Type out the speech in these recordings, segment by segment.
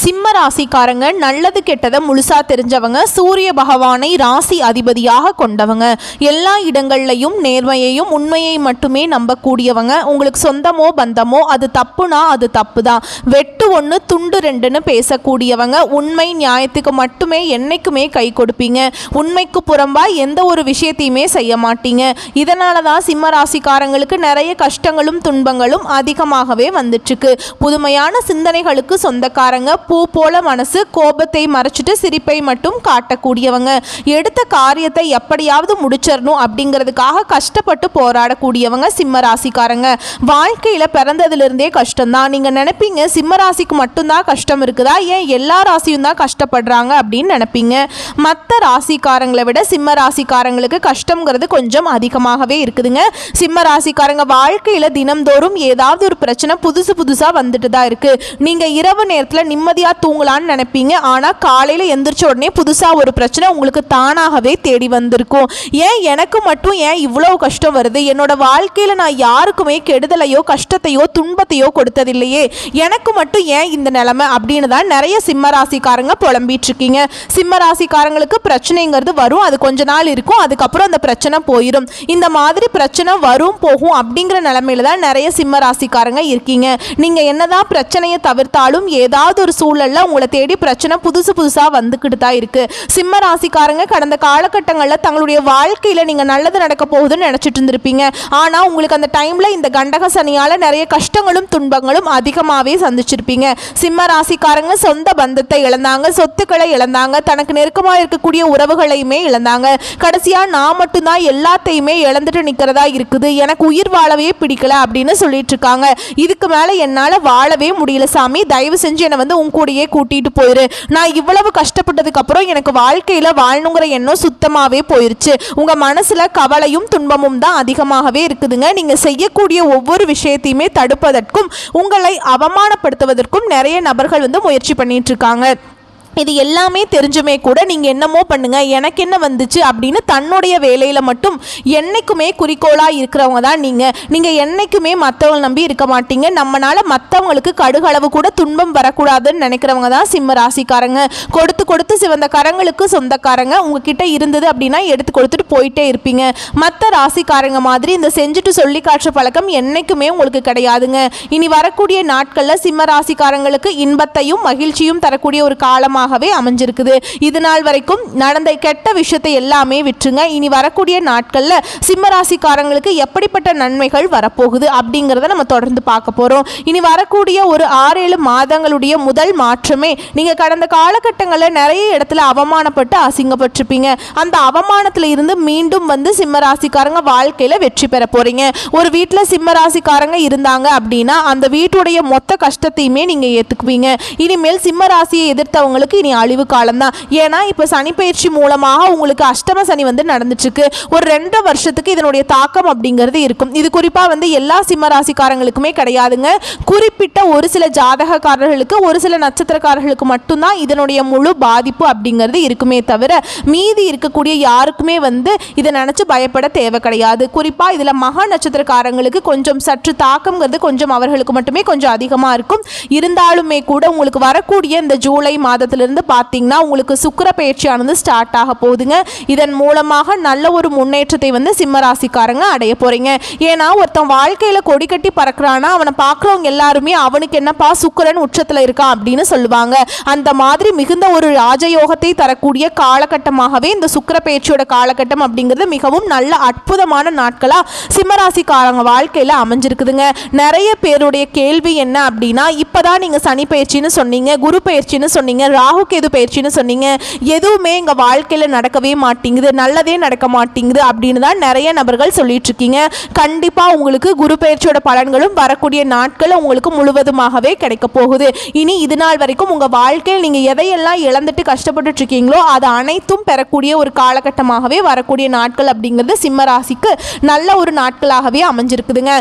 சிம்ம ராசிக்காரங்க நல்லது கெட்டதை முழுசா தெரிஞ்சவங்க, சூரிய பகவானை ராசி அதிபதியாக கொண்டவங்க, எல்லா இடங்கள்லையும் நேர்மையையும் உண்மையை மட்டுமே நம்பக்கூடியவங்க. உங்களுக்கு சொந்தமோ பந்தமோ அது தப்புனா அது தப்பு தான், வெட்டு ஒன்று துண்டு ரெண்டுன்னு பேசக்கூடியவங்க. உண்மை நியாயத்துக்கு மட்டுமே என்னைக்குமே கை கொடுப்பீங்க. உண்மைக்கு புறம்பா எந்த ஒரு விஷயத்தையுமே செய்ய மாட்டீங்க. இதனால தான் சிம்ம ராசிக்காரங்களுக்கு நிறைய கஷ்டங்களும் துன்பங்களும் அதிகமாகவே வந்துட்டுருக்கு. புதுமையான சிந்தனைகளுக்கு சொந்தக்காரங்க, பூ போல மனசு, கோபத்தை மறைச்சிட்டு சிரிப்பை மட்டும் காட்டக்கூடியவங்க, எடுத்த காரியத்தை எப்படியாவது முடிச்சிடணும் அப்படிங்கிறதுக்காக கஷ்டப்பட்டு போராடக்கூடியவங்க சிம்ம ராசிக்காரங்க. வாழ்க்கையில் பிறந்ததுலேருந்தே கஷ்டம்தான். நீங்கள் நினைப்பீங்க சிம்ம ராசிக்கு மட்டும்தான் கஷ்டம் இருக்குதா, ஏன் எல்லா ராசியும் தான் கஷ்டப்படுறாங்க அப்படின்னு நினைப்பீங்க. மற்ற ராசிக்காரங்களை விட சிம்ம ராசிக்காரங்களுக்கு கஷ்டங்கிறது கொஞ்சம் அதிகமாகவே இருக்குதுங்க. சிம்ம ராசிக்காரங்க வாழ்க்கையில் தினம்தோறும் ஏதாவது ஒரு பிரச்சனை புதுசாக வந்துட்டு தான் இருக்கு. நீங்கள் இரவு நேரத்தில் நிம்மதியாக தூங்கலான்னு நினைப்பீங்க, ஆனால் காலையில் எந்திரிச்ச உடனே புதுசாக ஒரு பிரச்சனை உங்களுக்கு தானாகவே தேடி வந்திருக்கும். ஏன் எனக்கு மட்டும் ஏன் இவ்வளோ கஷ்டம் வருது, என்னோட வாழ்க்கையில் நான் யாருக்குமே கெடுதலையோ கஷ்டத்தையோ துன்பத்தையோ கொடுத்ததில்லையே, எனக்கு மட்டும் ஏன் இந்த நிலைமை அப்படின்னு தான் நிறைய சிம்ம ராசிக்காரங்க புலம்பிட்டு இருக்கீங்க. சிம்ம ராசிக்காரங்களுக்கு பிரச்சனைங்கிறது வரும், அது கொஞ்ச நாள் இருக்கும், அதுக்கப்புறம் அந்த பிரச்சனை போயிடும். இந்த மாதிரி பிரச்சனை வரும் போகும் அப்படிங்கிற நிலைமையில தான் நிறைய சிம்ம ராசிக்காரங்க இருக்கீங்க. நீங்கள் என்னதான் பிரச்சனையை தவிர்த்தாலும் ஏதாவது ஒரு சூழல்ல உங்களை தேடி பிரச்சனை புதுசாக வந்துக்கிட்டு தான் இருக்கு. சிம்ம ராசிக்காரங்க கடந்த காலகட்டங்களில் தங்களுடைய வாழ்க்கையில் நீங்கள் நல்லது நடக்க போகுதுன்னு நினச்சிட்டு இருந்திருப்பீங்க. ஆனால் உங்களுக்கு அந்த டைமில் இந்த கண்டக சனியால் நிறைய கஷ்டங்களும் துன்பங்களும் அதிகமாகவே சந்திச்சிருப்பீங்க. சிம்ம ராசிக்காரங்க சொந்த பந்தத்தை இழந்தாங்க, சொத்துக்களை இழந்தாங்க, தனக்கு நெருக்கமாக இருக்கக்கூடிய உறவுகளையுமே இழந்தாங்க. கடைசியாக நான் மட்டும்தான் எல்லாத்தையுமே இழந்துட்டு நிற்கிறதா இருக்குது, எனக்கு உயிர் வாழவே பிடிக்கல அப்படின்னு சொல்லிட்டு இருக்காங்க. இதுக்கு மேலே என்னால் வாழவே முடியல சாமி, தயவு செஞ்சு என்னை வந்து உன் கூடயே கூட்டிட்டு போயிரு. நான் இவ்வளவு கஷ்டப்பட்டதுக்கு அப்புறம் எனக்கு வாழ்க்கையில வாழணுங்கிற எண்ணம் சுத்தமாவே போயிருச்சு. உங்க மனசுல கவலையும் துன்பமும் தான் அதிகமாகவே இருக்குதுங்க. நீங்க செய்யக்கூடிய ஒவ்வொரு விஷயத்தையுமே தடுப்பதற்கும் உங்களை அவமானப்படுத்துவதற்கும் நிறைய நபர்கள் வந்து முயற்சி பண்ணிட்டு இருக்காங்க. இது எல்லாமே தெரிஞ்சுமே கூட நீங்கள் என்னமோ பண்ணுங்க, எனக்கு என்ன வந்துச்சு அப்படின்னு தன்னுடைய வேலையில் மட்டும் என்றைக்குமே குறிக்கோளாக இருக்கிறவங்க தான் நீங்கள் என்றைக்குமே மற்றவங்களை நம்பி இருக்க மாட்டீங்க. நம்மளால் மற்றவங்களுக்கு கடுகளவு கூட துன்பம் வரக்கூடாதுன்னு நினைக்கிறவங்க தான் சிம்ம ராசிக்காரங்க. கொடுத்து சிவந்த கரங்களுக்கு சொந்தக்காரங்க. உங்ககிட்ட இருந்தது அப்படின்னா எடுத்து கொடுத்துட்டு போயிட்டே இருப்பீங்க. மற்ற ராசிக்காரங்க மாதிரி இந்த செஞ்சுட்டு சொல்லி காட்டுற பழக்கம் என்றைக்குமே உங்களுக்கு கிடையாதுங்க. இனி வரக்கூடிய நாட்களில் சிம்ம ராசிக்காரங்களுக்கு இன்பத்தையும் மகிழ்ச்சியும் தரக்கூடிய ஒரு காலமாக அமைஞ்சிருக்குது. இது நாள் வரைக்கும் நடந்த கெட்ட விஷயத்தை எல்லாமே விட்டுருங்க. இனி வரக்கூடிய நாட்கள்ல சிம்ம ராசிக்காரங்களுக்கு எப்படிப்பட்ட நன்மைகள் வரப்போகுது அப்படிங்கறத நம்ம தொடர்ந்து பார்க்க போறோம். இனி வரக்கூடிய ஒரு 6-7 மாதங்களுடைய முதல் மாற்றமே, நீங்க கடந்த காலகட்டங்களில் நிறைய இடத்துல அவமானப்பட்டு அசிங்கப்பட்டிருப்பீங்க. அந்த அவமானத்துல இருந்து மீண்டும் வந்து சிம்ம ராசிக்காரங்க வாழ்க்கையில வெற்றி பெற போறீங்க. ஒரு வீட்டுல சிம்ம ராசிக்காரங்க இருந்தாங்க அப்படின்னா அந்த வீட்டுடைய மொத்த கஷ்டத்தையுமே நீங்க ஏத்துக்குவீங்க. இனிமேல் சிம்ம ராசியை எதிர்த்தவங்களுக்கு இனி அழிவு காலம் தான். ஏன்னா இப்ப சனி பயிற்சி மூலமாக உங்களுக்கு அஷ்டம சனி வந்து நடந்துட்டு இருக்கு. ஒரு 2 வருஷத்துக்கு இதனுடைய தாக்கம் அப்படிங்கிறது இருக்கும். இது குறிப்பா வந்து எல்லா சிம்ம ராசிக்காரங்களுக்குமே கிடையாதுங்க. குறிப்பிட்ட ஒரு சில ஜாதகக்காரர்களுக்கு, ஒரு சில நட்சத்திரக்காரர்களுக்கு மட்டும்தான் இதனுடைய முழு பாதிப்பு அப்படிங்கிறது இருக்குமே தவிர மீதி இருக்கக்கூடிய யாருக்குமே வந்து இதை நினைச்சு பயப்பட தேவை கிடையாது. குறிப்பா இதுல மகா நட்சத்திரக்காரங்களுக்கு கொஞ்சம் சற்று தாக்கம்ங்கிறது கொஞ்சம் அவர்களுக்கு மட்டுமே கொஞ்சம் அதிகமா இருக்கும். இருந்தாலுமே கூட உங்களுக்கு வரக்கூடிய இந்த ஜூலை மாதத்திலிருந்து பார்த்தீங்கன்னா உங்களுக்கு சுக்கிர பயிற்சியானது ஸ்டார்ட் ஆக போகுதுங்க. இதன் மூலமாக நல்ல ஒரு முன்னேற்றத்தை வந்து சிம்ம ராசிக்காரங்க அடைய போறீங்க. ஏன்னா ஒருத்தன் வாழ்க்கையில கொடி கட்டி பறக்கிறானா அவனை பார்க்குறவங்க எல்லாருமே அவனுக்கு என்னப்பா சுக்கிரன் உச்சத்தில் இருக்கான் அப்படின்னு சொல்லுவாங்க. அந்த மாதிரி மிகுந்த ஒரு ராஜயோகத்தை தரக்கூடிய காலகட்டமாகவே இந்த சுக்கிர பயிற்சியோட காலகட்டம் அப்படிங்கிறது மிகவும் நல்ல அற்புதமான நாட்களா சிம்ம ராசிக்காரங்க வாழ்க்கையில அமைஞ்சிருக்குதுங்க. நிறைய பேருடைய கேள்வி என்ன அப்படின்னா, இப்பதான் நீங்க சனி பயிற்சின்னு சொன்னீங்க, குரு பயிற்சின்னு சொன்னீங்க, ராகு கேது பயிற்சின்னு சொன்னீங்க, எதுவுமே எங்க வாழ்க்கையில நடக்கவே மாட்டேங்குது, நல்லதே நடக்க மாட்டேங்குது அப்படின்னு தான் நிறைய நபர்கள் சொல்லிட்டு இருக்கீங்க. கண்டிப்பா உங்களுக்கு குரு பயிற்சியோட பலன்களும் வரக்கூடிய நாட்கள் உங்களுக்கு முழுவதுமாகவே கிடைக்க போகுது. இனி இது நாள் வரைக்கும் உங்க வாழ்க்கையில் நீங்க எதையெல்லாம் இழந்துட்டு கஷ்டப்பட்டு இருக்கீங்களோ அது அனைத்தும் பெறக்கூடிய ஒரு காலகட்டமாகவே வரக்கூடிய நாட்கள் அப்படிங்கிறது சிம்ம ராசிக்கு நல்ல ஒரு நாட்களாகவே அமைஞ்சிருக்குதுங்க.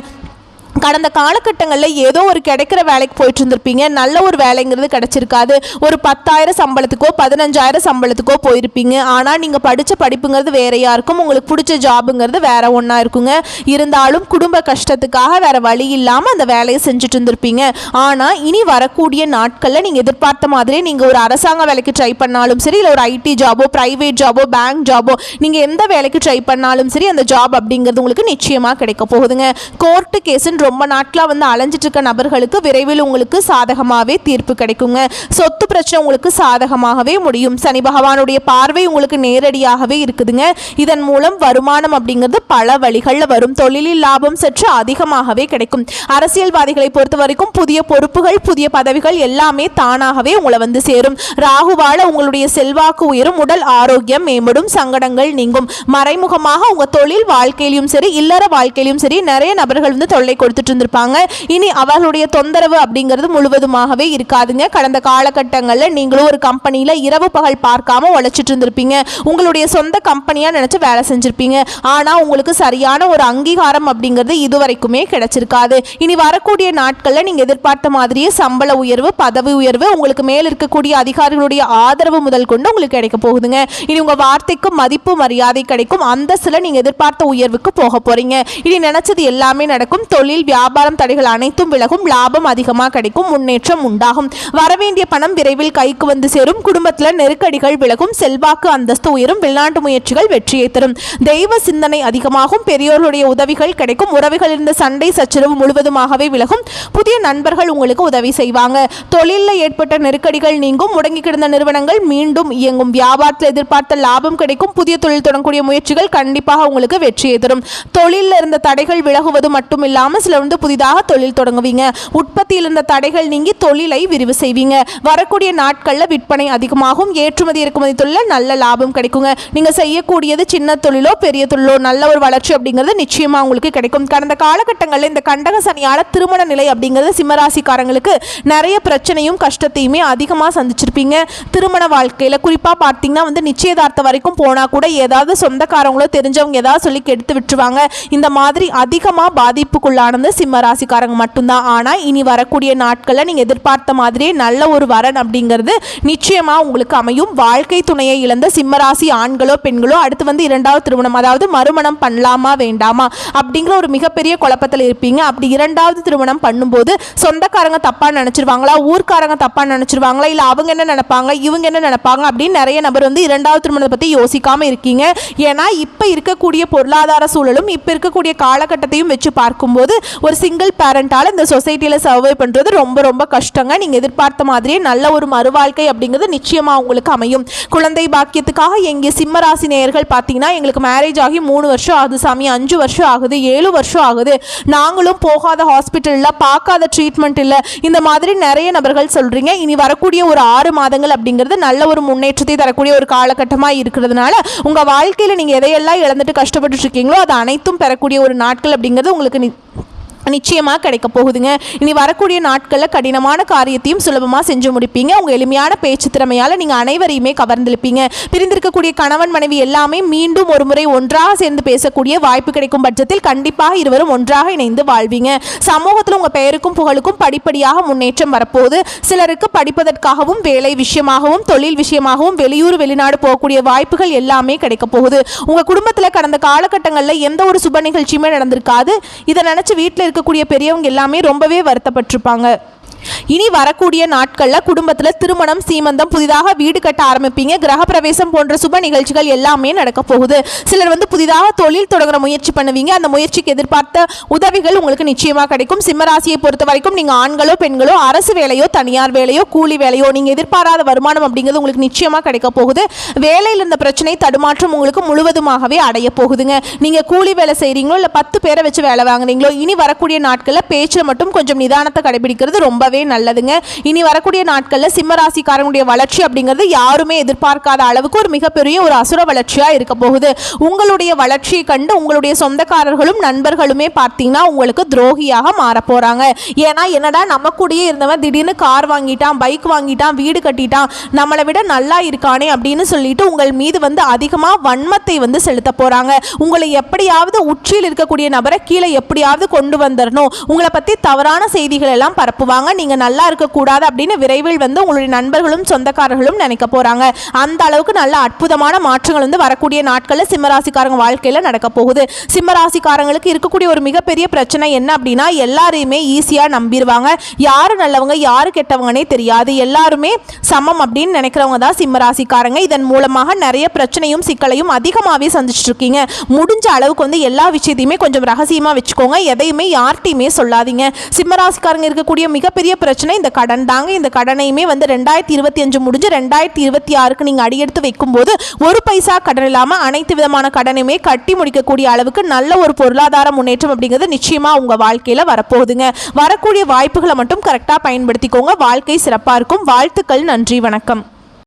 கடந்த காலகட்டங்களில் ஏதோ ஒரு கிடைக்கிற வேலைக்கு போயிட்டு இருந்திருப்பீங்க. நல்ல ஒரு வேலைங்கிறது கிடைச்சிருக்காது. ஒரு 10,000 சம்பளத்துக்கோ 15,000 சம்பளத்துக்கோ போயிருப்பீங்க. ஆனால் நீங்கள் படித்த படிப்புங்கிறது வேறையாக இருக்கும். உங்களுக்கு பிடிச்ச ஜாபுங்கிறது வேற ஒன்றா இருக்குங்க. இருந்தாலும் குடும்ப கஷ்டத்துக்காக வேற வழி இல்லாமல் அந்த வேலையை செஞ்சுட்டு இருந்திருப்பீங்க. ஆனால் இனி வரக்கூடிய நாட்களில் நீங்கள் எதிர்பார்த்த மாதிரி நீங்கள் ஒரு அரசாங்க வேலைக்கு ட்ரை பண்ணாலும் சரி, இல்லை ஒரு ஐடி ஜாபோ, ப்ரைவேட் ஜாபோ, பேங்க் ஜாபோ, நீங்கள் எந்த வேலைக்கு ட்ரை பண்ணாலும் சரி அந்த ஜாப் அப்படிங்கிறது உங்களுக்கு நிச்சயமாக கிடைக்க போகுதுங்க. கோர்ட்டு கேஸுன்னு ரொம்ப நாட்களாக வந்து அலைஞ்சிட்டு இருக்க நபர்களுக்கு விரைவில் உங்களுக்கு சாதகமாகவே தீர்ப்பு கிடைக்குங்க. சொத்து பிரச்சனை உங்களுக்கு சாதகமாகவே முடியும். சனி பகவானுடைய பார்வை உங்களுக்கு நேரடியாகவே இருக்குதுங்க. இதன் மூலம் வருமானம் அப்படிங்கிறது பல வழிகளில் வரும். தொழிலில் லாபம் சற்று அதிகமாகவே கிடைக்கும். அரசியல்வாதிகளை பொறுத்த வரைக்கும் புதிய பொறுப்புகள், புதிய பதவிகள் எல்லாமே தானாகவே உங்களை வந்து சேரும். ராகுவால உங்களுடைய செல்வாக்கு உயரும், உடல் ஆரோக்கியம் மேம்படும், சங்கடங்கள் நீங்கும். மறைமுகமாக உங்க தொழில் வாழ்க்கையிலும் சரி, இல்லற வாழ்க்கையிலும் சரி நிறைய நபர்கள் வந்து தொல்லை கொடுத்துட்டு இருந்திருப்பாங்க. இனி அவர்களுடைய தொந்தரவு அப்படிங்கிறது முழுவதுமாகவே இருக்காதுங்க. கடந்த காலகட்டங்களில் நீங்களும் ஒரு கம்பெனியில் இரவு பகல் பார்க்காம உழைச்சிட்டு இருந்திருப்பீங்க. உங்களுடைய சொந்த கம்பெனியாக நினைச்சு வேலை செஞ்சிருப்பீங்க. ஆனால் உங்களுக்கு சரியான ஒரு அங்கீகாரம் அப்படிங்கிறது இதுவரைக்குமே கிடைச்சிருக்காது. இனி வரக்கூடிய நாட்களில் நீங்கள் எதிர்பார்த்த மாதிரியே சம்பள உயர்வு, பதவி உயர்வு, உங்களுக்கு மேல் இருக்கக்கூடிய அதிகாரிகளுடைய ஆதரவு முதல் கொண்டு உங்களுக்கு கிடைக்க போகுதுங்க. இனி உங்க வார்த்தைக்கு மதிப்பு மரியாதை கிடைக்கும். அந்த சில நீங்க எதிர்பார்த்த உயர்வுக்கு போக போறீங்க. இனி நினைச்சது எல்லாமே நடக்கும். தொழில் வியாபாரம் தடைகள் அனைத்தும் விலகும். லாபம் அதிகமாக கிடைக்கும். முன்னேற்றம் உண்டாகும். வரவேண்டிய பணம் விரைவில் கைக்கு வந்து சேரும். குடும்பத்தில் நெருக்கடிகள் விலகும். செல்வாக்கு அந்தஸ்து உயரும். வெளிநாட்டு முயற்சிகள் வெற்றியை தரும். தெய்வ சிந்தனை அதிகமாகும். பெரியோர்களுடைய உதவிகள் கிடைக்கும். உறவுகள் இருந்த சண்டை சச்சரவு முழுவதுமாகவே விலகும். புதிய நண்பர்கள் உங்களுக்கு உதவி செய்வாங்க. தொழிலில் ஏற்பட்ட நெருக்கடிகள் நீங்கும். முடங்கி கிடந்த நிறுவனங்கள் மீண்டும் இயங்கும். வியாபாரத்தில் எதிர்பார்த்த லாபம் கிடைக்கும். புதிய தொழில் தொடங்கக்கூடிய முயற்சிகள் கண்டிப்பாக உங்களுக்கு வெற்றியை தரும். தொழிலில் இருந்த தடைகள் விலகுவது மட்டும் இல்லாமல் சிலர் வந்து புதிதாக தொழில் தொடங்குவீங்க. உற்பத்தியில் இருந்த தடைகள் நீங்கி தொழிலை விரிவு செய்வீங்க. வரக்கூடிய நாட்களில் விற்பனை அதிகமாகும். ஏற்றுமதி இறக்குமதி தொழில் நல்ல லாபம் கிடைக்குங்க. நீங்க செய்யக்கூடியது சின்ன தொழிலோ பெரிய தொழிலோ நல்ல ஒரு வளர்ச்சி அப்படிங்கிறது நிச்சயமா உங்களுக்கு கிடைக்கும். கடந்த காலகட்டங்களில் இந்த கண்டக சனியால திருமண நிலை அப்படிங்கிறது சிம்மராசிக்காரங்களுக்கு நிறைய பிரச்சனையும் கஷ்டத்தையுமே அதிகமாக சந்திச்சிருப்பீங்க. திருமண வாழ்க்கையில குறிப்பா பார்த்தீங்கன்னா வந்து நிச்சயதார்த்தம் வரைக்கும் போனா கூட ஏதாவது சொந்தக்காரங்களோ தெரிஞ்சவங்க ஏதாவது சொல்லி கெடுத்து விட்டுருவாங்க. இந்த மாதிரி அதிகமாக பாதிப்புக்குள்ளானது சிம்ம ராசிக்காரங்க மட்டும்தான். ஆனால் இனி வரக்கூடிய நாட்களில் நீங்கள் எதிர்பார்த்த மாதிரியே நல்ல ஒரு வரன் அப்படிங்கிறது நிச்சயமாக உங்களுக்கு அமையும். வாழ்க்கை துணையை இழந்த சிம்மராசி ஆண்களோ பெண்களோ அடுத்து வந்து இரண்டாவது திருமணம், அதாவது மறுமணம் பண்ணலாமா வேண்டாமா அப்படிங்கிற ஒரு மிகப்பெரிய குழப்பத்தில் இருப்பீங்க. அப்படி இரண்டாவது திருமணம் பண்ணும்போது சொந்தக்காரங்க தப்பாக நினச்சிருவாங்களா, ஊர்க்காரங்க தப்பாக நினச்சிருவாங்களா, இல்லை அவங்க என்ன நினைப்பாங்க, இவங்க என்ன நினைப்பாங்க அப்படின்னு நிறைய நபர் வந்து இரண்டாவது திருமணத்தை பற்றி யோசிக்காமல் இருக்கீங்க. ஏன்னா இப்போ இருக்கக்கூடிய பொருளாதார சூழலும் இப்போ இருக்கக்கூடிய காலகட்டத்தையும் வச்சு பார்க்கும்போது ஒரு சிங்கிள் பேரண்டால் இந்த சொசைட்டியில் சர்வை பண்ணுறது ரொம்ப ரொம்ப கஷ்டங்க. நீங்கள் எதிர்பார்த்த மாதிரியே நல்ல ஒரு மறுவாழ்க்கை அப்படிங்கிறது நிச்சயமாக உங்களுக்கு அமையும். குழந்தை பாக்கியத்துக்காக எங்கள் சிம்மராசி நேயர்கள் பார்த்தீங்கன்னா எங்களுக்கு மேரேஜ் ஆகி 3 வருஷம் ஆகுது சாமி, 5 வருஷம் ஆகுது, 7 வருஷம் ஆகுது, நாங்களும் போகாத ஹாஸ்பிட்டலில் பார்க்காத ட்ரீட்மெண்ட் இல்லை, இந்த மாதிரி நிறைய நபர்கள் சொல்கிறீங்க. இனி வரக்கூடிய ஒரு 6 மாதங்கள் அப்படிங்கிறது நல்ல ஒரு முன்னேற்றத்தை தரக்கூடிய ஒரு காலகட்டமாக இருக்கிறதுனால உங்கள் வாழ்க்கையில் நீங்கள் எதையெல்லாம் இழந்துட்டு கஷ்டப்பட்டு இருக்கீங்களோ அது அனைத்தும் பெறக்கூடிய ஒரு நாட்கள் அப்படிங்கிறது உங்களுக்கு நிச்சயமாக கிடைக்க போகுதுங்க. இனி வரக்கூடிய நாட்களில் கடினமான காரியத்தையும் சுலபமாக செஞ்சு முடிப்பீங்க. உங்கள் எளிமையான பேச்சு திறமையால் நீங்கள் அனைவரையுமே கவர்ந்திருப்பீங்க. பிரிந்திருக்கக்கூடிய கணவன் மனைவி எல்லாமே மீண்டும் ஒரு முறை ஒன்றாக சேர்ந்து பேசக்கூடிய வாய்ப்பு கிடைக்கும் பட்சத்தில் கண்டிப்பாக இருவரும் ஒன்றாக இணைந்து வாழ்வீங்க. சமூகத்தில் உங்கள் பெயருக்கும் புகழுக்கும் படிப்படியாக முன்னேற்றம் வரப்போகுது. சிலருக்கு படிப்பதற்காகவும் வேலை விஷயமாகவும் தொழில் விஷயமாகவும் வெளியூர் வெளிநாடு போகக்கூடிய வாய்ப்புகள் எல்லாமே கிடைக்க போகுது. உங்கள் குடும்பத்தில் கடந்த காலகட்டங்களில் எந்த ஒரு சுப நிகழ்ச்சியுமே நடந்திருக்காது. இதை நினச்சி வீட்டில் இருக்கக்கூடிய பெரியவங்க எல்லாமே ரொம்பவே வருத்தப்பட்டிருப்பாங்க. இனி வரக்கூடிய நாட்களில் குடும்பத்தில் திருமணம், சீமந்தம், புதிதாக வீடு கட்ட ஆரம்பிப்பீங்க. கிரகப்பிரவேசம் போன்ற சுப நிகழ்ச்சிகள் எல்லாமே நடக்க போகுது. சிலர் வந்து புதிதாக தொழில் தொடங்குற முயற்சி பண்ணுவீங்க. அந்த முயற்சிக்கு எதிர்பார்த்த உதவிகள் உங்களுக்கு நிச்சயமாக கிடைக்கும். சிம்மராசியை பொறுத்த வரைக்கும் நீங்கள் ஆண்களோ பெண்களோ அரசு வேலையோ தனியார் வேலையோ கூலி வேலையோ நீங்கள் எதிர்பாராத வருமானம் அப்படிங்கிறது உங்களுக்கு நிச்சயமாக கிடைக்க போகுது. வேலையில் இருந்த பிரச்சனை தடுமாற்றம் உங்களுக்கு முழுவதுமாகவே அடைய போகுதுங்க. நீங்கள் கூலி வேலை செய்கிறீங்களோ இல்லை 10 பேரை வச்சு வேலை வாங்குறீங்களோ இனி வரக்கூடிய நாட்களில் பேச்சில் மட்டும் கொஞ்சம் நிதானத்தை கடைபிடிக்கிறது ரொம்ப ரொம்பவே நல்லதுங்க. இனி வரக்கூடிய நாட்களில் சிம்ம ராசிக்காரங்களுடைய வளர்ச்சி அப்படிங்கிறது யாருமே எதிர்பார்க்காத அளவுக்கு ஒரு மிகப்பெரிய ஒரு அசுர வளர்ச்சியாக இருக்க போகுது. உங்களுடைய வளர்ச்சியை கண்டு உங்களுடைய சொந்தக்காரர்களும் நண்பர்களுமே பார்த்தீங்கன்னா உங்களுக்கு துரோகியாக மாற போகிறாங்க. ஏன்னா என்னடா நம்ம கூடயே இருந்தவன் திடீர்னு கார் வாங்கிட்டான், பைக் வாங்கிட்டான், வீடு கட்டிட்டான், நம்மளை விட நல்லா இருக்கானே அப்படின்னு சொல்லிட்டு உங்கள் மீது வந்து அதிகமாக வன்மத்தை வந்து செலுத்த போகிறாங்க. உங்களை எப்படியாவது உச்சியில் இருக்கக்கூடிய நபரை கீழே எப்படியாவது கொண்டு வந்துடணும், உங்களை பற்றி தவறான செய்திகள் எல்லாம் பரப்புவாங்க. நீங்கள் நல்லா இருக்கக்கூடாது அப்படின்னு விரைவில் வந்து உங்களுடைய நண்பர்களும் சொந்தக்காரர்களும் நினைக்க போகிறாங்க. அந்த அளவுக்கு நல்ல அற்புதமான மாற்றங்கள் வந்து வரக்கூடிய நாட்களில் சிம்மராசிக்காரங்க வாழ்க்கையில் நடக்க போகுது. சிம்மராசிக்காரங்களுக்கு இருக்கக்கூடிய ஒரு மிகப்பெரிய பிரச்சனை என்ன அப்படின்னா, எல்லாரையுமே ஈஸியாக நம்பிடுவாங்க. யாரு நல்லவங்க யாரு கெட்டவங்கன்னே தெரியாது, எல்லாருமே சமம் அப்படின்னு நினைக்கிறவங்க தான் சிம்மராசிக்காரங்க. இதன் மூலமாக நிறைய பிரச்சனையும் சிக்கலையும் அதிகமாகவே சந்திச்சுட்டு இருக்கீங்க. முடிஞ்ச அளவுக்கு வந்து எல்லா விஷயத்தையுமே கொஞ்சம் ரகசியமாக வச்சுக்கோங்க. எதையுமே யார்கிட்டையுமே சொல்லாதீங்க. சிம்மராசிக்காரங்க இருக்கக்கூடிய மிகப்பெரிய பிரச்சனை இந்த கடன் தாங்க. இந்த கடனையுமே வந்து 2025 முடிஞ்சு 2026க்கு நீங்கள் அடியெடுத்து வைக்கும்போது ஒரு பைசா கடன் இல்லாமல் அனைத்து விதமான கடனையுமே கட்டி முடிக்கக்கூடிய அளவுக்கு நல்ல ஒரு பொருளாதார முன்னேற்றம் அப்படிங்கிறது நிச்சயமாக உங்கள் வாழ்க்கையில் வரப்போகுதுங்க. வரக்கூடிய வாய்ப்புகளை மட்டும் கரெக்டாக பயன்படுத்திக்கோங்க. வாழ்க்கை சிறப்பாக இருக்கும். வாழ்த்துக்கள். நன்றி. வணக்கம்.